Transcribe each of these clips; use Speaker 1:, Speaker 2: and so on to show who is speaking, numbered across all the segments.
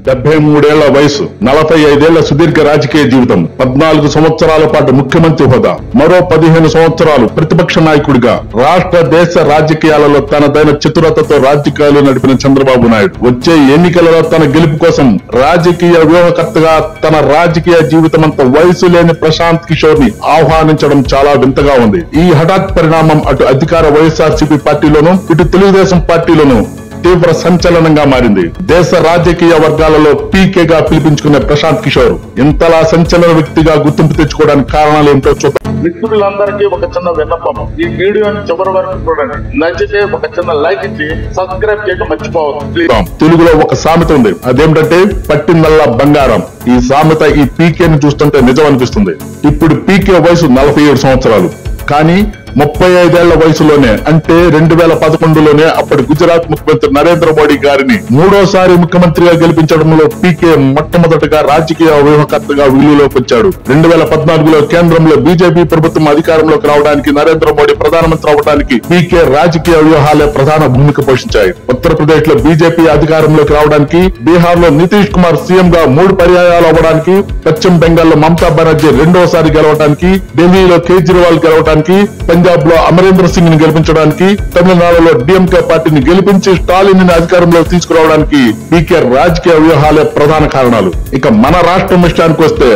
Speaker 1: 73 ఏళ్ల వయసు, 45 ఏళ్ల సుదీర్ఘ రాజకీయ జీవితం, 14 సంవత్సరాల పాటు ముఖ్యమంత్రి హోదా, మరో 15 సంవత్సరాలు ప్రతిపక్ష నాయకుడిగా రాష్ట్ర దేశ రాజకీయాలలో తనదైన చతురతతో రాజకీయాలు నడిపిన చంద్రబాబు నాయుడు వచ్చే ఎన్నికలలో తన గెలుపు కోసం రాజకీయ వ్యూహకర్తగా తన రాజకీయ జీవితమంతా వయసు లేని ప్రశాంత్ కిషోర్ ని ఆహ్వానించడం చాలా వింతగా ఉంది. ఈ హఠాత్ పరిణామం అటు అధికార వైఎస్ఆర్సీపీ పార్టీలోనూ ఇటు తెలుగుదేశం పార్టీలోనూ తీవ్ర సంచలనంగా మారింది. దేశ రాజకీయ వర్గాలలో పీకేగా పిలిపించుకునే ప్రశాంత్ కిషోర్ ఇంతలా సంచలన వ్యక్తిగా గుర్తింపు తెచ్చుకోవడానికి కారణాలు ఏమిటో చూద్దాం. మిత్రులందరికీ ఒక చిన్న విన్నపం, ఈ వీడియోని చివరి వరకు చూడండి. నచ్చితే ఒక చిన్న లైక్ ఇచ్చి సబ్స్క్రైబ్ చేయడం మర్చిపోవద్దు. తెలుగులో ఒక సామెత ఉంది, అదేమిటంటే పట్టిందల్లా బంగారం. ఈ సామెత ఈ పీకేని చూస్తుంటే నిజం అనిపిస్తుంది. ఇప్పుడు పీకే వయసు 47 సంవత్సరాలు, కానీ 35 ఏళ్ల వయసులోనే అంటే 2011లోనే అప్పటి గుజరాత్ ముఖ్యమంత్రి నరేంద్ర మోడీ గారిని మూడోసారి ముఖ్యమంత్రిగా గెలిపించడంలో పీకే మొట్టమొదటిగా రాజకీయ వ్యూహకర్తగా విలువలోకి వచ్చాడు. 2014లో కేంద్రంలో బీజేపీ ప్రభుత్వం అధికారంలోకి రావడానికి, నరేంద్ర మోడీ ప్రధానమంత్రి అవడానికి పీకే రాజకీయ వ్యూహాలే ప్రధాన భూమిక పోషించాయి. ఉత్తరప్రదేశ్ లో బీజేపీ అధికారంలోకి రావడానికి, బీహార్ లో నితీష్ కుమార్ సీఎం గా 3 పర్యాయాలు అవ్వడానికి, పశ్చిమ బెంగాల్ లో మమతా బెనర్జీ రెండోసారి గెలవడానికి, ఢిల్లీలో కేజ్రీవాల్ గెలవడానికి, పంజాబ్ లో అమరేంద్ర సింగ్ ని గెలిపించడానికి, తమిళనాడులో డిఎంకే పార్టీని గెలిపించి స్టాలిన్ ని అధికారంలోకి తీసుకురావడానికి పీకే రాజకీయ వ్యూహాలే ప్రధాన కారణాలు. ఇక మన రాష్ట్రం విషయానికి వస్తే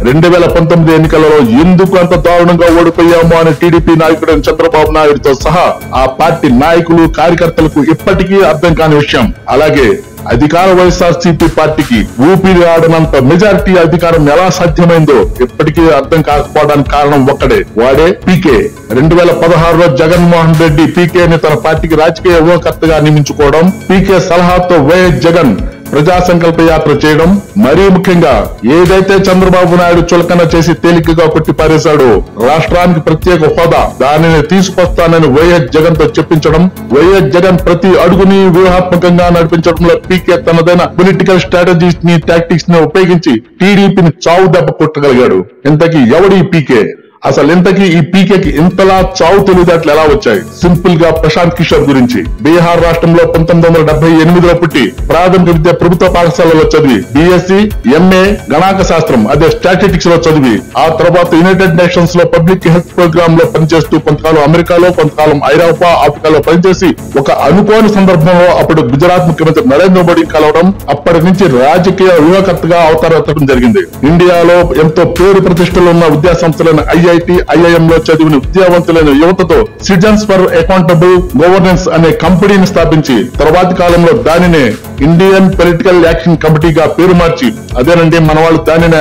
Speaker 1: 2019 ఎన్నికలలో ఎందుకు అంత దారుణంగా ఓడిపోయామో అని టీడీపీ నాయకుడైన చంద్రబాబు నాయుడుతో సహా ఆ పార్టీ నాయకులు, కార్యకర్తలకు ఇప్పటికీ అర్థం కాని విషయం. అలాగే అధికార వైఎస్ఆర్సీపీ పార్టీకి ఊపిరి ఆడనంత మెజారిటీ అధికారం ఎలా సాధ్యమైందో ఇప్పటికీ అర్థం కాకపోవడానికి కారణం ఒక్కడే, వాడే పీకే. 2016లో జగన్మోహన్ రెడ్డి పీకేని తన పార్టీకి రాజకీయ వ్యూహకర్తగా నియమించుకోవడం, పీకే సలహాతో వైఎస్ జగన్ ప్రజా సంకల్ప యాత్ర చేయడం, మరీ ముఖ్యంగా ఏదైతే చంద్రబాబు నాయుడు చులకన చేసి తేలికగా కొట్టిపారేశాడో రాష్ట్రానికి ప్రత్యేక హోదా, దానిని తీసుకొస్తానని వైఎస్ జగన్ తో చెప్పించడం, వైఎస్ జగన్ ప్రతి అడుగుని వ్యూహాత్మకంగా నడిపించడంలో పీకే తనదైన పొలిటికల్ స్ట్రాటజీస్ ని, టాక్టిక్స్ ని ఉపయోగించి టీడీపీని చావు దెబ్బ కొట్టగలిగాడు. ఇంతకీ ఎవడి పీకే? అసలు ఇంతకీ ఈ పీకేకి ఇంతలా చావు తెలివితేటలు ఎలా వచ్చాయి? సింపుల్ గా ప్రశాంత్ కిషోర్ గురించి. బీహార్ రాష్ట్రంలో 1978లో పుట్టి ప్రాథమిక విద్య ప్రభుత్వ పాఠశాలలో చదివి బీఎస్సీ, ఎంఏ గణాంక శాస్త్రం అదే స్టాటిస్టిక్స్ లో చదివి ఆ తర్వాత యునైటెడ్ నేషన్స్ లో పబ్లిక్ హెల్త్ ప్రోగ్రామ్ లో పనిచేస్తూ కొంతకాలం అమెరికాలో, కొంతకాలం ఐరోపా, ఆఫ్రికాలో పనిచేసి ఒక అనుకోని సందర్భంలో అప్పుడు గుజరాత్ ముఖ్యమంత్రి నరేంద్ర మోడీ కలవడం, అప్పటి నుంచి రాజకీయ వ్యూహకర్తగా అవతారం జరిగింది. ఇండియాలో ఎంతో పేరు ప్రతిష్టలు ఉన్న విద్యా సంస్థలైన ఐఐటి, ఐఐఎం లో చదివిన విద్యావంతులైన యువతతో సిటిజన్స్ ఫర్ అకౌంటబుల్ గవర్నెన్స్ అనే కంపెనీని స్థాపించి తర్వాతి కాలంలో దానినే ఇండియన్ పొలిటికల్ యాక్షన్ కమిటీగా పేరు మార్చి, అదేనండి మన వాళ్ళు దానినే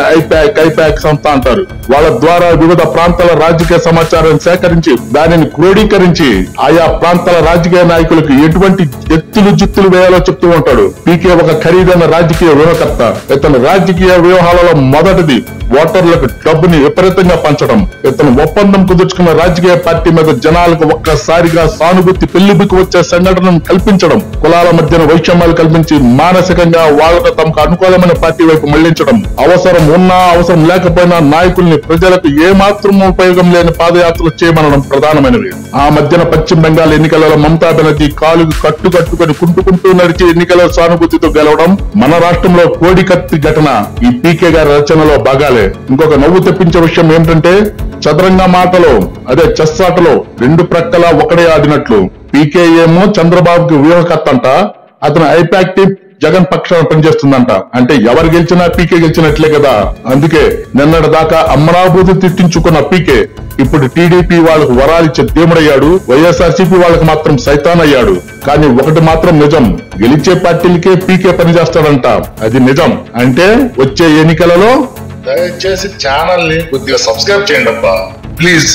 Speaker 1: ఐపాక్ సంస్థ అంటారు, వాళ్ళ ద్వారా వివిధ ప్రాంతాల రాజకీయ సమాచారాన్ని సేకరించి దానిని క్రోడీకరించి ఆయా ప్రాంతాల రాజకీయ నాయకులకు ఎటువంటి ఎత్తులు జిత్తులు వేయాలో చెప్తూ ఉంటాడు. పీకే ఒక ఖరీదైన రాజకీయ వ్యూహకర్త. ఇతను రాజకీయ వ్యూహాలలో మొదటిది ఓటర్లకు డబ్బుని విపరీతంగా పంచడం. ఇతను ఒప్పందం కుదుర్చుకున్న రాజకీయ పార్టీ మీద జనాలకు ఒక్కసారిగా సానుభూతి పెళ్లిబికి వచ్చే సంఘటనను కల్పించడం, కులాల మధ్యన వైషమ్యాలు కల్పించి మానసికంగా వాళ్ళకు తమకు అనుకూలమైన పార్టీ వైపు మళ్లించడం, అవసరం ఉన్నా అవసరం లేకపోయినా నాయకుల్ని ప్రజలకు ఏమాత్రం ఉపయోగం లేని పాదయాత్రలు చేయమనడం ప్రధానమైనవి. ఆ మధ్యన పశ్చిమ బెంగాల్ ఎన్నికలలో మమతా బెనర్జీ కాలుకు కట్టుకట్టుకుని కుంటుకుంటూ నడిచి ఎన్నికల సానుభూతితో గెలవడం, మన రాష్ట్రంలో కోడికత్తి ఘటన ఈ పీకే గారి రచనలో భాగాలే. ఇంకొక నవ్వు తెప్పించే విషయం ఏంటంటే చదరంగ మాటలో అదే చెస్ ఆటలో 2 ప్రక్కల ఒకడే ఆడినట్లు పీకే ఏమో చంద్రబాబుకి వ్యూహకర్త అంట, అతను ఐపాక్ టీం జగన్ పక్షాన పనిచేస్తుందంట. అంటే ఎవరు గెలిచినా పీకే గెలిచినట్లే కదా. అందుకే నిన్నటి దాకా అమరావతి తిట్టించుకున్న పీకే ఇప్పుడు టీడీపీ వాళ్ళకు వరాలిచ్చే దేవుడయ్యాడు, వైఎస్ఆర్సీపీ వాళ్ళకి మాత్రం సైతాన్ అయ్యాడు. కానీ ఒకటి మాత్రం నిజం, గెలిచే పార్టీలకే పీకే పనిచేస్తాడంట. అది నిజం. అంటే వచ్చే ఎన్నికలలో దయచేసి ఛానల్ ని కొద్దిగా సబ్స్క్రైబ్ చేయండి అబ్బా ప్లీజ్.